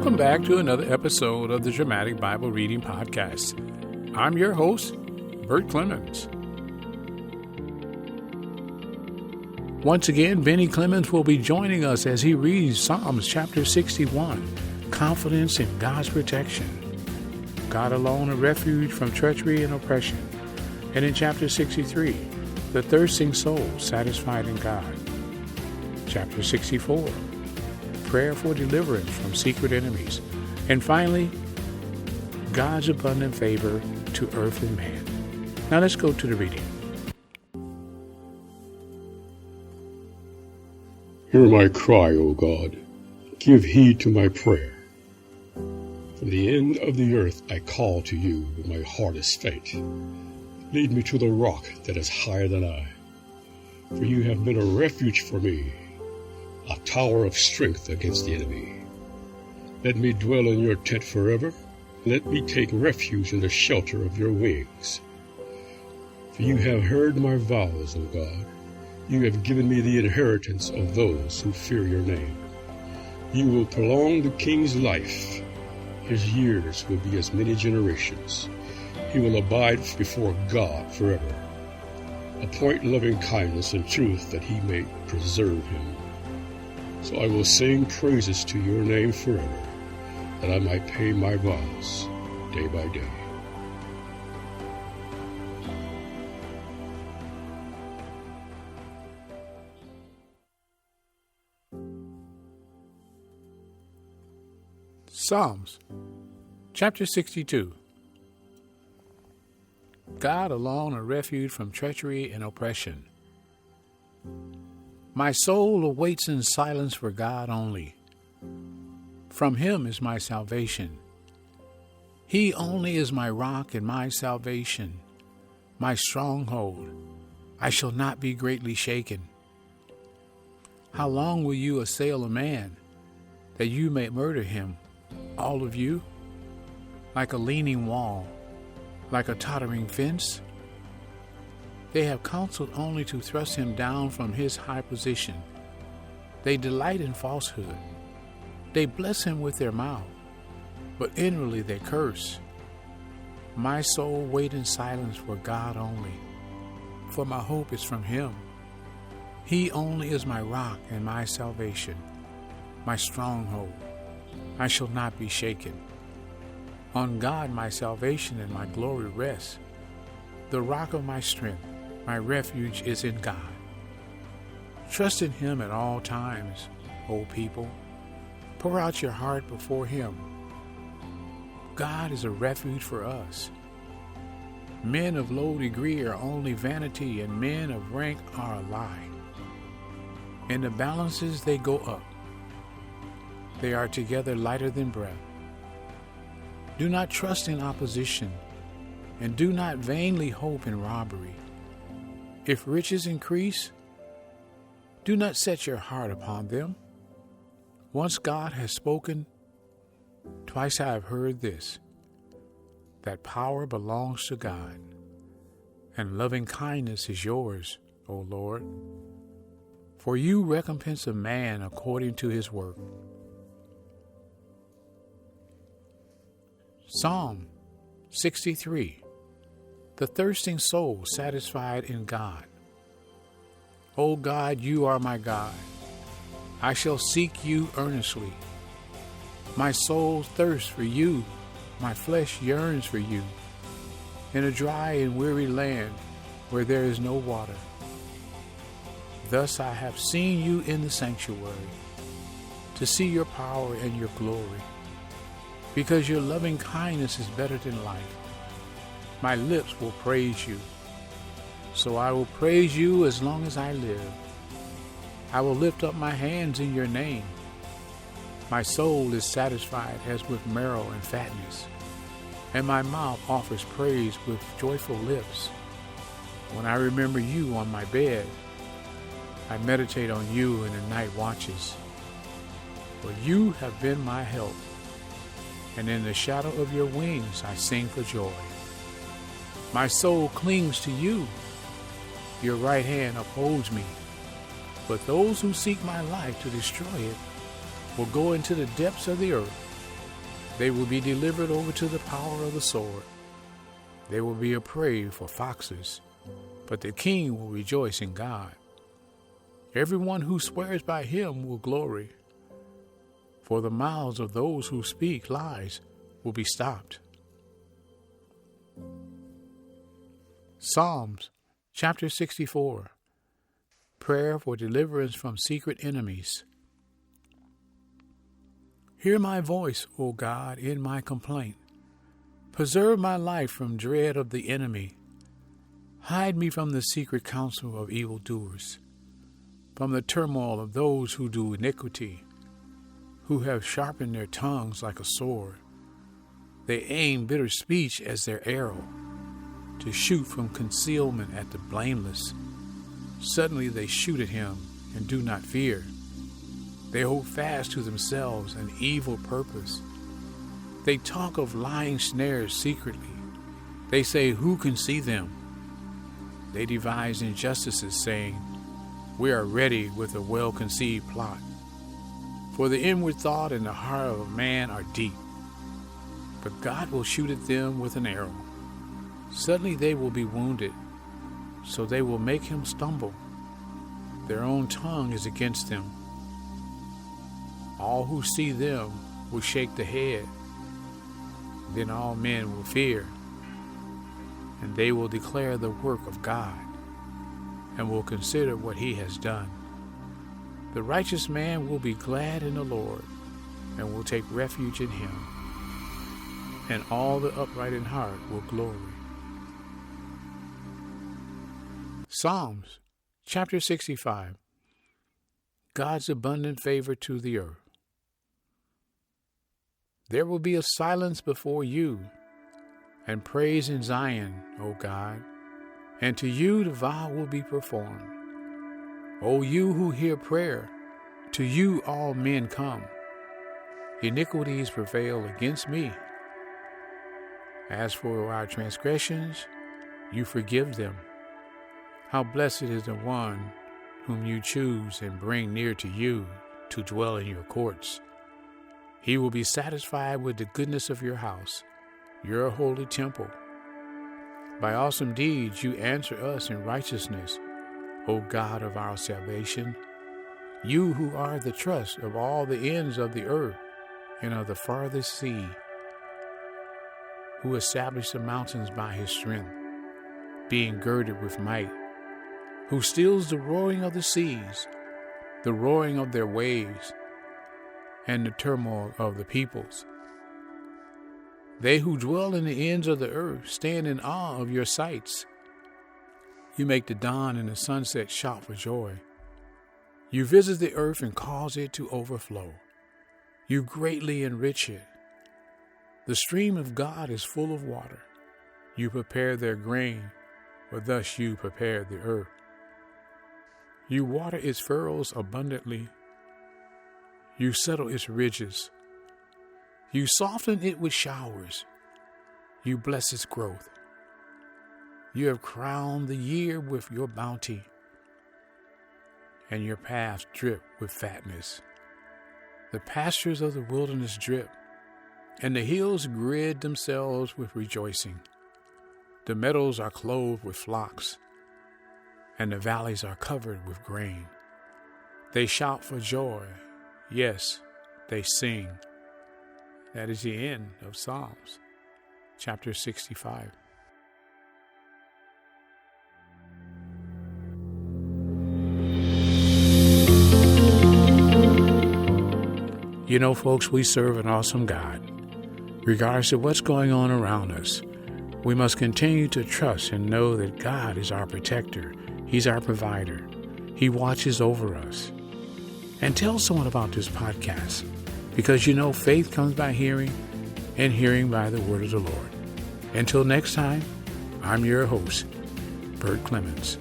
Welcome back to another episode of the Dramatic Bible Reading Podcast. I'm your host, Bert Clemens. Once again, Benny Clemens will be joining us as he reads Psalms chapter 61, Confidence in God's Protection. God alone, a refuge from treachery and oppression. And in chapter 63, the thirsting soul satisfied in God. Chapter 64, prayer for deliverance from secret enemies. And finally, God's abundant favor to earth and man. Now let's go to the reading. Hear my cry, O God. Give heed to my prayer. From the end of the earth I call to you when my heart is faint. Lead me to the rock that is higher than I. For you have been a refuge for me, a tower of strength against the enemy. Let me dwell in your tent forever. Let me take refuge in the shelter of your wings. For you have heard my vows, O God. You have given me the inheritance of those who fear your name. You will prolong the king's life. His years will be as many generations. He will abide before God forever. Appoint loving kindness and truth that he may preserve him. So I will sing praises to your name forever, that I might pay my vows day by day. Psalms chapter 62. God alone, a refuge from treachery and oppression. My soul awaits in silence for God only. From him is my salvation. He only is my rock and my salvation, my stronghold. I shall not be greatly shaken. How long will you assail a man, that you may murder him, all of you? Like a leaning wall, like a tottering fence? They have counseled only to thrust him down from his high position. They delight in falsehood. They bless him with their mouth, but inwardly they curse. My soul waits in silence for God only, for my hope is from him. He only is my rock and my salvation, my stronghold. I shall not be shaken. On God my salvation and my glory rests. The rock of my strength, my refuge is in God. Trust in him at all times, O people. Pour out your heart before him. God is a refuge for us. Men of low degree are only vanity, and men of rank are a lie. In the balances they go up. They are together lighter than breath. Do not trust in opposition, and do not vainly hope in robbery. If riches increase, do not set your heart upon them. Once God has spoken, twice I have heard this, that power belongs to God, and loving kindness is yours, O Lord. For you recompense a man according to his work. Psalm 63. The thirsting soul satisfied in God. O God, you are my God. I shall seek you earnestly. My soul thirsts for you. My flesh yearns for you, in a dry and weary land where there is no water. Thus I have seen you in the sanctuary, to see your power and your glory. Because your loving kindness is better than life, my lips will praise you. So I will praise you as long as I live. I will lift up my hands in your name. My soul is satisfied as with marrow and fatness, and my mouth offers praise with joyful lips. When I remember you on my bed, I meditate on you in the night watches. For you have been my help, and in the shadow of your wings I sing for joy. My soul clings to you. Your right hand upholds me. But those who seek my life to destroy it will go into the depths of the earth. They will be delivered over to the power of the sword. They will be a prey for foxes, but the king will rejoice in God. Everyone who swears by him will glory, for the mouths of those who speak lies will be stopped. Psalms chapter 64. Prayer for deliverance from secret enemies. Hear my voice, O God, in my complaint. Preserve my life from dread of the enemy. Hide me from the secret counsel of evildoers, from the turmoil of those who do iniquity, who have sharpened their tongues like a sword. They aim bitter speech as their arrow, to shoot from concealment at the blameless. Suddenly they shoot at him and do not fear. They hold fast to themselves an evil purpose. They talk of lying snares secretly. They say, who can see them? They devise injustices, saying, we are ready with a well-conceived plot. For the inward thought and the heart of a man are deep. But God will shoot at them with an arrow. Suddenly they will be wounded, so they will make him stumble. Their own tongue is against them. All who see them will shake the head. Then all men will fear, and they will declare the work of God, and will consider what he has done. The righteous man will be glad in the Lord, and will take refuge in him, and all the upright in heart will glory. Psalms chapter 65. God's abundant favor to the earth. There will be a silence before you, and praise in Zion, O God, and to you the vow will be performed. O you who hear prayer, to you all men come. Iniquities prevail against me. As for our transgressions, you forgive them. How blessed is the one whom you choose and bring near to you to dwell in your courts. He will be satisfied with the goodness of your house, your holy temple. By awesome deeds you answer us in righteousness, O God of our salvation. You who are the trust of all the ends of the earth and of the farthest sea, who established the mountains by his strength, being girded with might, who stills the roaring of the seas, the roaring of their waves, and the turmoil of the peoples. They who dwell in the ends of the earth stand in awe of your sights. You make the dawn and the sunset shout for joy. You visit the earth and cause it to overflow. You greatly enrich it. The stream of God is full of water. You prepare their grain, for thus you prepare the earth. You water its furrows abundantly. You settle its ridges. You soften it with showers. You bless its growth. You have crowned the year with your bounty, and your paths drip with fatness. The pastures of the wilderness drip, and the hills gird themselves with rejoicing. The meadows are clothed with flocks, and the valleys are covered with grain. They shout for joy. Yes, they sing. That is the end of Psalms, chapter 65. You know, folks, we serve an awesome God. Regardless of what's going on around us, we must continue to trust and know that God is our protector. He's our provider. He watches over us. And tell someone about this podcast, because you know faith comes by hearing, and hearing by the word of the Lord. Until next time, I'm your host, Bert Clemens.